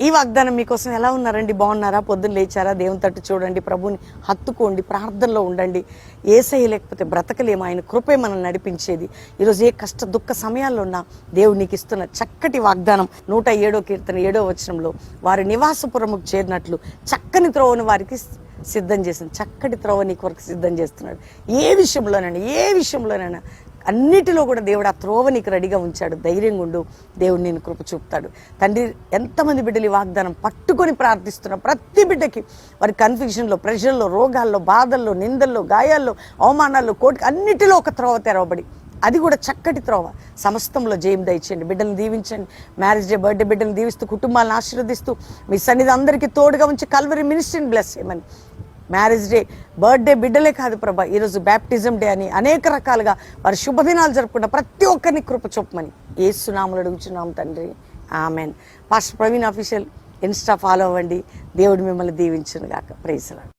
ఈ వాగ్దానం మీకోసం ఎలా ఉన్నారండి? బాగున్నారా? పొద్దున్న లేచారా? దేవుని తట్టు చూడండి, ప్రభుని హత్తుకోండి, ప్రార్థనలో ఉండండి. యేసయ్య లేకపోతే బ్రతకలేము, ఆయన కృపే మనం నడిపించేది. ఈరోజు ఏ కష్ట దుఃఖ సమయాల్లో ఉన్నా దేవుడు నీకు ఇస్తున్న చక్కటి వాగ్దానం 107వ కీర్తన 7వ వచనంలో, వారి నివాసపురముకు చేరినట్లు చక్కని త్రోవను వారికి సిద్ధం చేసింది. చక్కటి త్రోవ నీ కొరకు సిద్ధం చేస్తున్నాడు. ఏ విషయంలోనైనా అన్నిటిలో కూడా దేవుడు ఆ త్రోవ నీకు రెడీగా ఉంచాడు. ధైర్యంగా ఉండు, దేవుడు నేను కృప చూపుతాడు. తండ్రి, ఎంతమంది బిడ్డలు ఈ వాగ్దానం పట్టుకొని ప్రార్థిస్తున్న ప్రతి బిడ్డకి వారి కన్ఫ్యూజన్లో, ప్రెషర్లో, రోగాల్లో, బాధల్లో, నిందల్లో, గాయాల్లో, అవమానాల్లో, కోటికి అన్నిటిలో ఒక త్రోవ తెరవబడి, అది కూడా చక్కటి త్రోవ, సమస్తంలో జయం దయచేయండి. బిడ్డలను దీవించండి. మ్యారేజ్ డే, బర్త్డే బిడ్డలను దీవిస్తూ, కుటుంబాలను ఆశీర్వదిస్తూ, మీ సన్నిధి అందరికీ తోడుగా ఉంచి కల్వరి మినిస్ట్రీని బ్లెస్ చేయమని, మ్యారేజ్ డే, బర్త్డే బిడ్డలే కాదు ప్రభా, ఈరోజు బ్యాప్టిజం డే అని అనేక రకాలుగా వారి శుభదినాలు జరుపుకున్న ప్రతి ఒక్కరిని కృప చూపమని యేసు నామములో అడుగుచున్నాం తండ్రి, amen. Pastor Praveen official Insta follow అవ్వండి. దేవుడు మిమ్మల్ని దీవించును గాక. Praise lord.